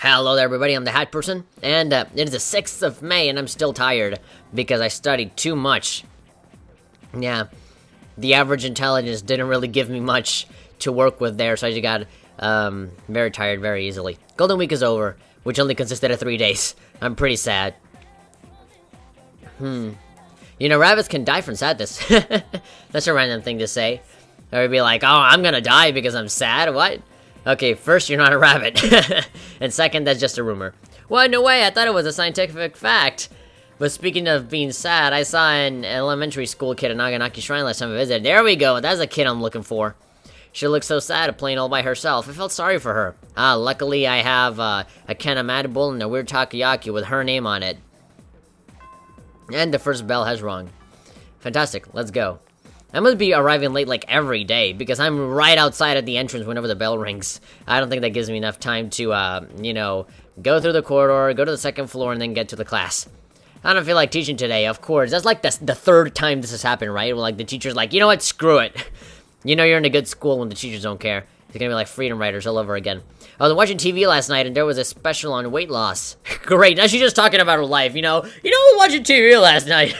Hello there everybody, I'm the Hat Person, and it is the 6th of May and I'm still tired because I studied too much. Yeah, the average intelligence didn't really give me much to work with there, so I just got very tired very easily. Golden Week is over, which only consisted of 3 days. I'm pretty sad. You know, rabbits can die from sadness. That's a random thing to say. Or would be like, oh, I'm gonna die because I'm sad? What? Okay, first, you're not a rabbit. And second, that's just a rumor. What? No way, I thought it was a scientific fact. But speaking of being sad, I saw an elementary school kid at Naganaki Shrine last time I visited. There we go, that's a kid I'm looking for. She looked so sad playing all by herself. I felt sorry for her. Luckily I have a can of Mad Bull and a weird takoyaki with her name on it. And the first bell has rung. Fantastic, let's go. I must be arriving late like every day because I'm right outside at the entrance whenever the bell rings. I don't think that gives me enough time to, you know, go through the corridor, go to the second floor, and then get to the class. I don't feel like teaching today, of course. That's like the third time this has happened, right? Where, like, the teacher's like, you know what, screw it. You know you're in a good school when the teachers don't care. It's gonna be like Freedom Riders all over again. I was watching TV last night and there was a special on weight loss. Great, now she's just talking about her life, you know? You know, I was watching TV last night.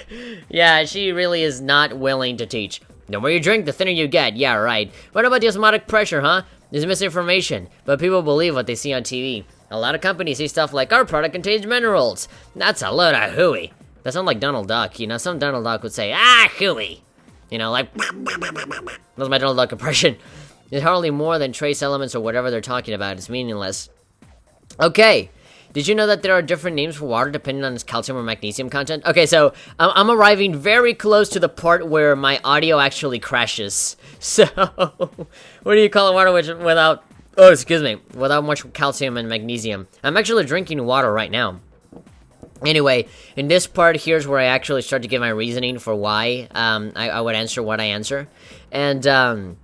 Yeah, she really is not willing to teach. The more you drink, the thinner you get. Yeah, right. What about the osmotic pressure, huh? There's misinformation, but people believe what they see on TV. A lot of companies say stuff like, our product contains minerals. That's a load of hooey. That sounds like Donald Duck, you know? Some Donald Duck would say, hooey. You know, like, that's my Donald Duck impression. There's hardly more than trace elements or whatever they're talking about. It's meaningless. Okay. Did you know that there are different names for water depending on its calcium or magnesium content? Okay, so I'm arriving very close to the part where my audio actually crashes. So, what do you call it, water without, oh, excuse me, without much calcium and magnesium? I'm actually drinking water right now. Anyway, in this part, here's where I actually start to give my reasoning for why I would answer what I answer. And,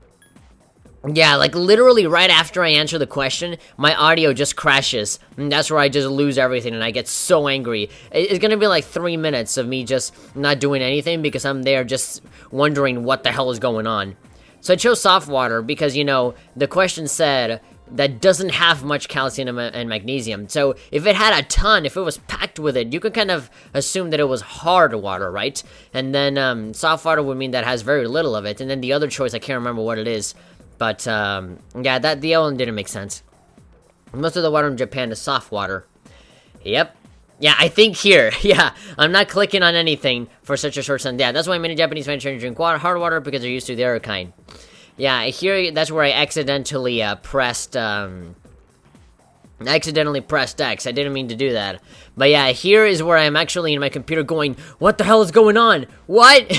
yeah, like, literally right after I answer the question, my audio just crashes. And that's where I just lose everything, and I get so angry. It's gonna be like 3 minutes of me just not doing anything because I'm there just wondering what the hell is going on. So I chose soft water because, you know, the question said that doesn't have much calcium and magnesium. So if it had a ton, if it was packed with it, you could kind of assume that it was hard water, right? And then soft water would mean that it has very little of it. And then the other choice, I can't remember what it is. But, yeah, the other one didn't make sense. Most of the water in Japan is soft water. Yep. Yeah, I think here, yeah, I'm not clicking on anything for such a short time. Yeah, that's why many Japanese fans try to drink hard water because they're used to the other kind. Yeah, here, that's where I accidentally pressed X. I didn't mean to do that. But yeah, here is where I'm actually in my computer going, what the hell is going on? What?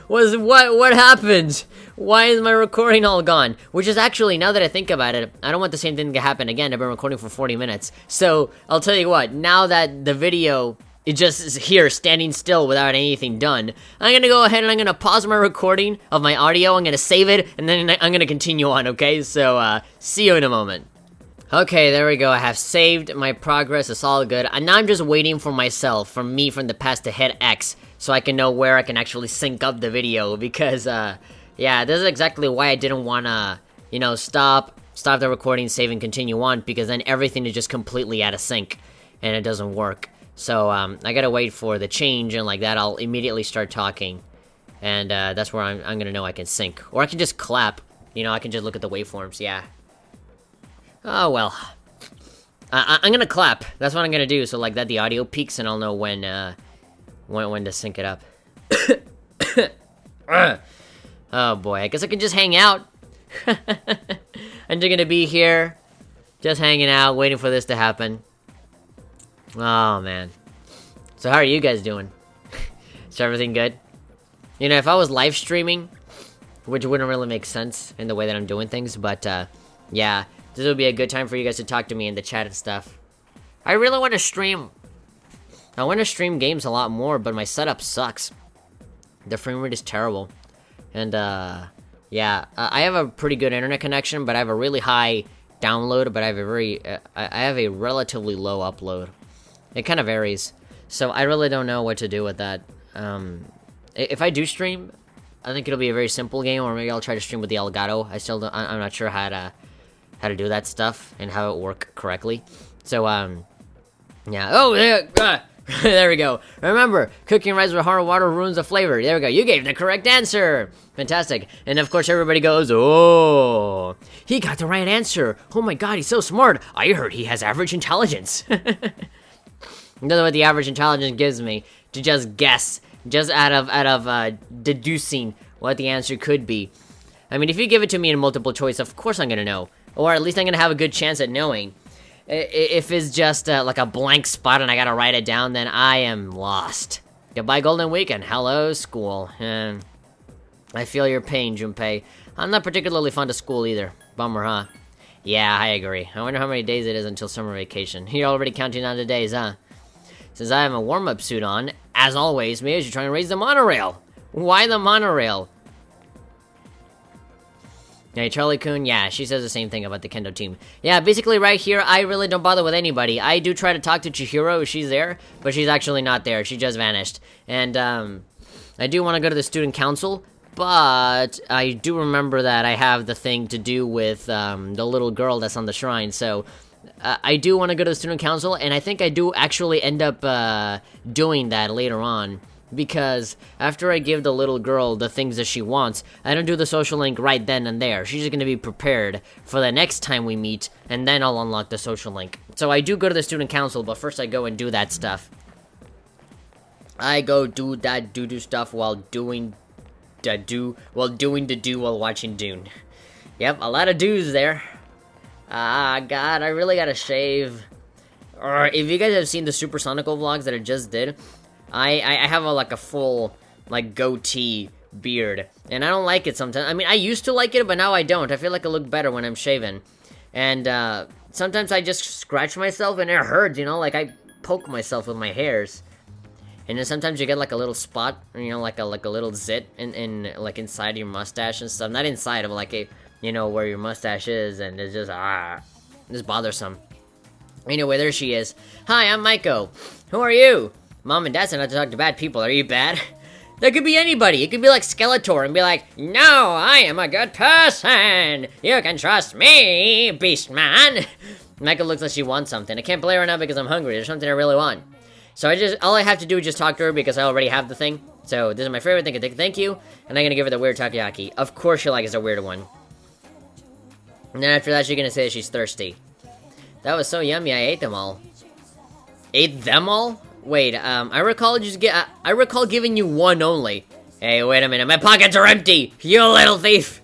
What happened? Why is my recording all gone? Which is actually, now that I think about it, I don't want the same thing to happen again. I've been recording for 40 minutes. So, I'll tell you what, now that the video is just here, standing still without anything done, I'm gonna go ahead and I'm gonna pause my recording of my audio, I'm gonna save it, and then I'm gonna continue on, okay? So, see you in a moment. Okay, there we go. I have saved my progress. It's all good. And now I'm just waiting for myself, for me from the past to hit X, so I can know where I can actually sync up the video. Because, yeah, this is exactly why I didn't want to, you know, stop the recording, save, and continue on. Because then everything is just completely out of sync, and it doesn't work. So, I gotta wait for the change, and like that, I'll immediately start talking. And, that's where I'm gonna know I can sync. Or I can just clap. You know, I can just look at the waveforms, yeah. Oh, well. I'm gonna clap. That's what I'm gonna do, so like that the audio peaks and I'll know when to sync it up. Oh boy, I guess I can just hang out. I'm just gonna be here, just hanging out, waiting for this to happen. Oh, man. So how are you guys doing? Is everything good? You know, if I was live streaming, which wouldn't really make sense in the way that I'm doing things, but, yeah. This would be a good time for you guys to talk to me in the chat and stuff. I really want to stream. I want to stream games a lot more, but my setup sucks. The frame rate is terrible. And, yeah. I have a pretty good internet connection, but I have a really high download, but I have a relatively low upload. It kind of varies. So I really don't know what to do with that. If I do stream, I think it'll be a very simple game, or maybe I'll try to stream with the Elgato. I'm not sure how to do that stuff and how it work correctly. So, yeah. Oh, there we go. Remember, cooking rice with hard water ruins the flavor. There we go. You gave the correct answer. Fantastic. And of course, everybody goes, oh, he got the right answer. Oh my god, he's so smart. I heard he has average intelligence. That's what the average intelligence gives me, to just guess, just out of deducing what the answer could be. I mean, if you give it to me in multiple choice, of course I'm gonna know. Or at least I'm gonna have a good chance at knowing. If it's just like a blank spot and I gotta write it down, then I am lost. Goodbye, Golden Weekend. Hello, school. I feel your pain, Junpei. I'm not particularly fond of school either. Bummer, huh? Yeah, I agree. I wonder how many days it is until summer vacation. You're already counting down the days, huh? Since I have a warm-up suit on, as always, maybe I should try and raise the monorail. Why the monorail? Hey, Charlie-kun, yeah, she says the same thing about the kendo team. Yeah, basically right here, I really don't bother with anybody. I do try to talk to Chihiro if she's there, but she's actually not there. She just vanished. And, I do want to go to the student council, but I do remember that I have the thing to do with, the little girl that's on the shrine, so I do want to go to the student council, and I think I do actually end up, doing that later on. Because after I give the little girl the things that she wants, I don't do the social link right then and there. She's just gonna be prepared for the next time we meet, and then I'll unlock the social link. So I do go to the student council, but first I go and do that stuff. I go do that doo-doo stuff while doing the do while watching Dune. Yep, a lot of do's there. Ah, God, I really gotta shave. Or if you guys have seen the Supersonical vlogs that I just did, I have a full, like, goatee beard, and I don't like it sometimes. I mean, I used to like it, but now I don't. I feel like I look better when I'm shaven. And, sometimes I just scratch myself and it hurts, you know, like I poke myself with my hairs. And then sometimes you get, like, a little spot, you know, like a little zit like, inside your mustache and stuff. Not inside, but like, you know, where your mustache is, and it's just, it's bothersome. Anyway, there she is. Hi, I'm Maiko. Who are you? Mom and Dad said not to talk to bad people. Are you bad? That could be anybody. It could be like Skeletor and be like, no, I am a good person. You can trust me, Beast Man. Maiko looks like she wants something. I can't play right now because I'm hungry. There's something I really want. So all I have to do is just talk to her because I already have the thing. So this is my favorite thing. Thank you. And I'm going to give her the weird takoyaki. Of course she likes a weird one. And then after that, she's going to say she's thirsty. That was so yummy. I ate them all. Ate them all? Wait, I recall giving you one only. Hey, wait a minute, my pockets are empty! You little thief!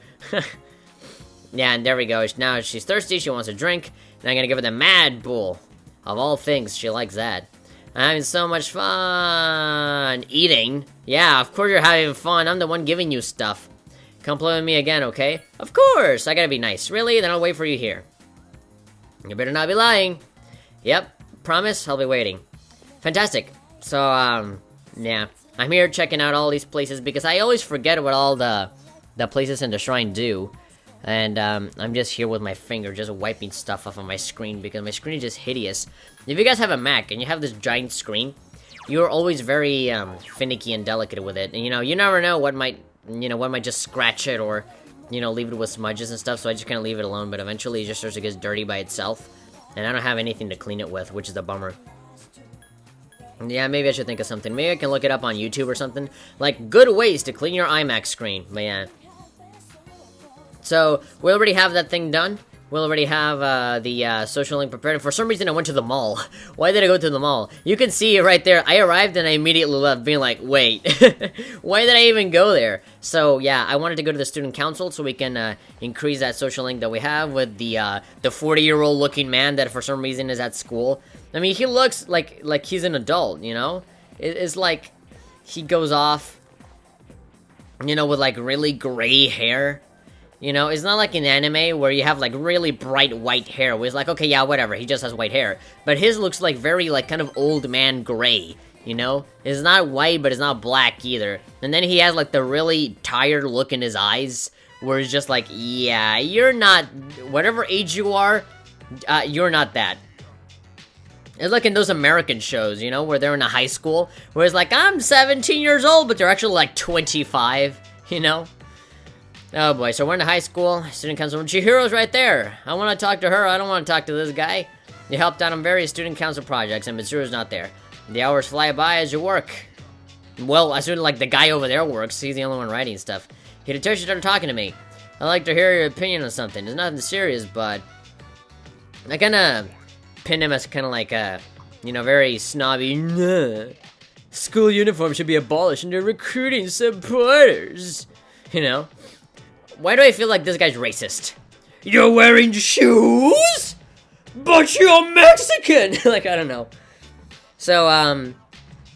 Yeah, and there we go. Now she's thirsty, she wants a drink, and I'm gonna give her the Mad Bull. Of all things, she likes that. I'm having so much fun! Eating? Yeah, of course you're having fun, I'm the one giving you stuff. Come play with me again, okay? Of course! I gotta be nice. Really? Then I'll wait for you here. You better not be lying. Yep, promise, I'll be waiting. Fantastic. So, yeah. I'm here checking out all these places because I always forget what all the places in the shrine do. And, I'm just here with my finger just wiping stuff off of my screen because my screen is just hideous. If you guys have a Mac and you have this giant screen, you're always very, finicky and delicate with it. And, you know, you never know what might just scratch it or, you know, leave it with smudges and stuff. So I just kind of leave it alone, but eventually it just starts to get dirty by itself. And I don't have anything to clean it with, which is a bummer. Yeah, maybe I should think of something. Maybe I can look it up on YouTube or something. Like, good ways to clean your iMac screen. But yeah. So, we already have that thing done. We'll already have the social link prepared. And for some reason, I went to the mall. Why did I go to the mall? You can see it right there. I arrived and I immediately left, being like, wait, why did I even go there? So yeah, I wanted to go to the student council so we can increase that social link that we have with the 40-year-old looking man that for some reason is at school. I mean, he looks like he's an adult, you know? It's like he goes off, you know, with like really gray hair. You know, it's not like in anime where you have like really bright white hair where it's like, okay, yeah, whatever, he just has white hair. But his looks like very like kind of old man gray, you know? It's not white, but it's not black either. And then he has like the really tired look in his eyes where it's just like, yeah, you're not, whatever age you are, you're not that. It's like in those American shows, you know, where they're in a high school, where it's like, I'm 17 years old, but they're actually like 25, you know? Oh boy, so we're in high school, student council, Chihiro's right there. I want to talk to her, I don't want to talk to this guy. You helped out on various student council projects, and Mitsuru's not there. The hours fly by as you work. Well, I assume like the guy over there works. He's the only one writing stuff. Hidetoshi started talking to me. I'd like to hear your opinion on something. It's nothing serious, but I kind of pinned him as kind of like a, you know, very snobby. Nah. School uniform should be abolished and they're recruiting supporters. You know? Why do I feel like this guy's racist? You're wearing shoes? But you're Mexican! Like, I don't know. So,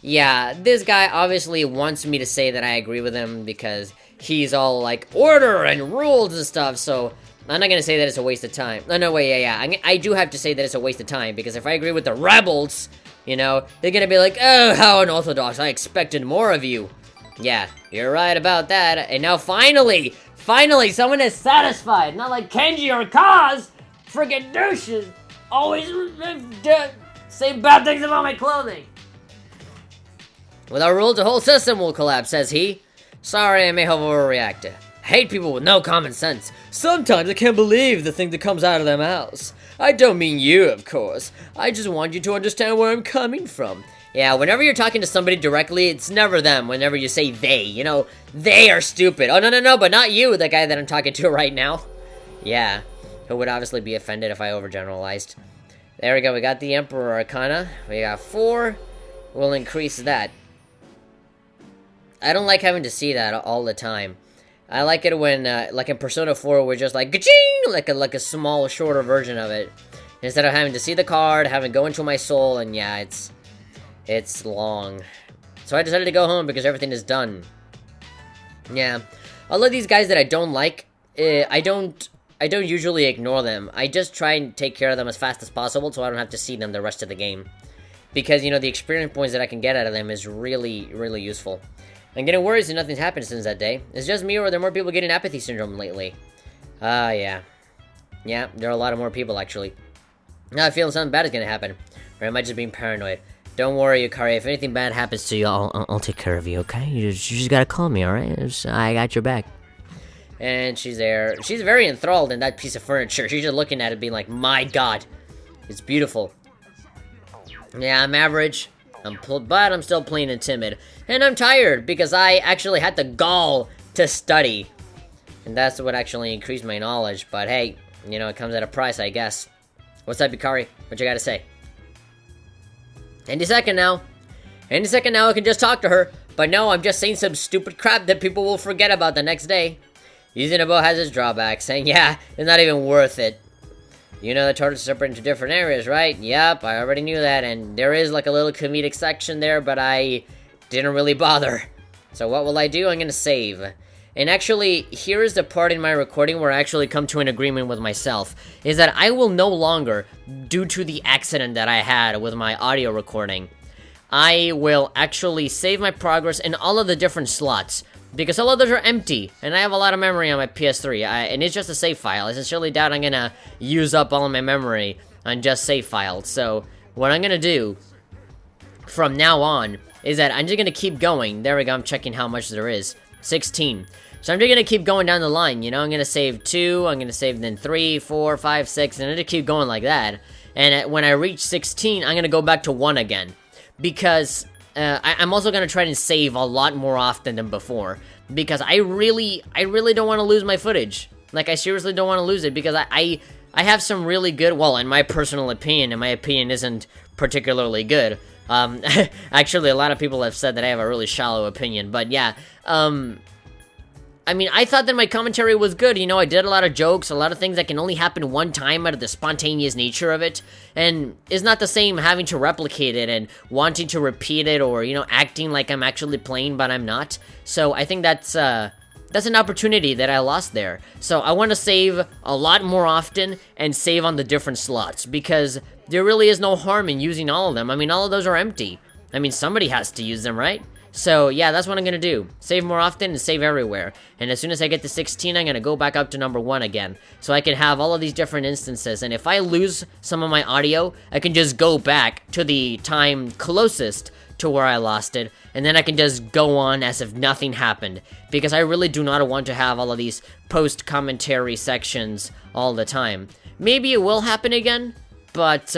yeah, this guy obviously wants me to say that I agree with him because he's all like order and rules and stuff, so I'm not gonna say that it's a waste of time. No, wait, yeah. I do have to say that it's a waste of time because if I agree with the rebels, you know, they're gonna be like, oh, how unorthodox, I expected more of you. Yeah, you're right about that. And now finally, someone is satisfied. Not like Kenji or Kaz, friggin' douches, always say bad things about my clothing. Without rules, the whole system will collapse, says he. Sorry, I may have overreacted. I hate people with no common sense. Sometimes I can't believe the thing that comes out of their mouths. I don't mean you, of course. I just want you to understand where I'm coming from. Yeah, whenever you're talking to somebody directly, it's never them. Whenever you say they, you know, they are stupid. Oh, no, but not you, the guy that I'm talking to right now. Yeah, who would obviously be offended if I overgeneralized. There we go, we got the Emperor Arcana. We got 4. We'll increase that. I don't like having to see that all the time. I like it when, like in Persona 4, we're just like, ka-ching! Like a small, shorter version of it. Instead of having to see the card, having to go into my soul, and yeah, it's long. So I decided to go home because everything is done. Yeah. All of these guys that I don't like, I don't usually ignore them. I just try and take care of them as fast as possible so I don't have to see them the rest of the game. Because, you know, the experience points that I can get out of them is really, really useful. I'm getting worried that nothing's happened since that day. Is it just me or are there more people getting apathy syndrome lately? Yeah. Yeah, there are a lot of more people, actually. Now I feel something bad is gonna happen. Or am I just being paranoid? Don't worry, Yukari. If anything bad happens to you, I'll take care of you, okay? You just gotta call me, alright? I got your back. And she's there. She's very enthralled in that piece of furniture. She's just looking at it being like, my god. It's beautiful. Yeah, I'm average. But I'm still plain and timid. And I'm tired because I actually had the gall to study. And that's what actually increased my knowledge. But hey, you know, it comes at a price, I guess. What's up, Yukari? What you gotta say? Any second now. Any second now I can just talk to her. But no, I'm just saying some stupid crap that people will forget about the next day. Using a bow has its drawbacks, saying, yeah, it's not even worth it. You know the tortoise is separate into different areas, right? Yep, I already knew that, and there is like a little comedic section there, but I didn't really bother. So what will I do? I'm gonna save. And actually, here is the part in my recording where I actually come to an agreement with myself, is that I will no longer, due to the accident that I had with my audio recording, I will actually save my progress in all of the different slots. Because all of those are empty, and I have a lot of memory on my PS3, and it's just a save file. I sincerely doubt I'm gonna use up all of my memory on just save files. So, what I'm gonna do from now on is that I'm just gonna keep going. There we go, I'm checking how much there is. 16. So I'm just gonna keep going down the line, you know? I'm gonna save 2, I'm gonna save then 3, 4, 5, 6, and I'm gonna keep going like that. And when I reach 16, I'm gonna go back to 1 again. Because I'm also gonna try and save a lot more often than before, because I really don't want to lose my footage. Like, I seriously don't want to lose it, because I have some really good, well, in my personal opinion, and my opinion isn't particularly good. Actually, a lot of people have said that I have a really shallow opinion, but yeah, I mean, I thought that my commentary was good, you know, I did a lot of jokes, a lot of things that can only happen one time out of the spontaneous nature of it, and it's not the same having to replicate it and wanting to repeat it or, you know, acting like I'm actually playing but I'm not. So I think that's an opportunity that I lost there. So I want to save a lot more often and save on the different slots, because there really is no harm in using all of them. I mean, all of those are empty. I mean, somebody has to use them, right? So, yeah, that's what I'm gonna do. Save more often and save everywhere. And as soon as I get to 16, I'm gonna go back up to number 1 again. So I can have all of these different instances. And if I lose some of my audio, I can just go back to the time closest to where I lost it. And then I can just go on as if nothing happened. Because I really do not want to have all of these post-commentary sections all the time. Maybe it will happen again. but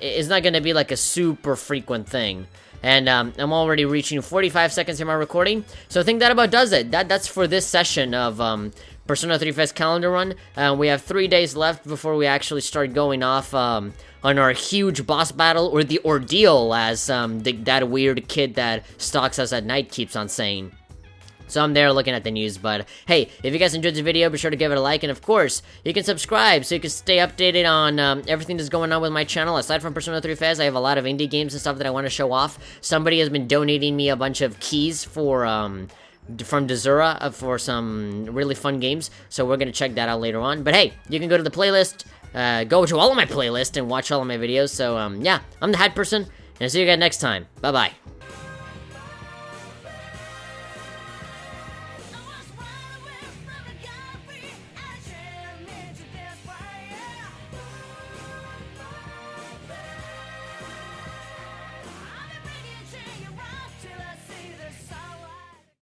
it's not gonna be like a super frequent thing. And I'm already reaching 45 seconds in my recording, so I think that about does it. That's for this session of Persona 3 FES Calendar Run. We have 3 days left before we actually start going off on our huge boss battle, or the ordeal, as that weird kid that stalks us at night keeps on saying. So I'm there looking at the news, but hey, if you guys enjoyed the video, be sure to give it a like, and of course, you can subscribe so you can stay updated on everything that's going on with my channel. Aside from Persona 3 FES, I have a lot of indie games and stuff that I want to show off. Somebody has been donating me a bunch of keys for from Desura for some really fun games, so we're gonna check that out later on. But hey, you can go to the playlist, go to all of my playlists and watch all of my videos. So yeah, I'm the Hat Person, and I'll see you guys next time. Bye bye.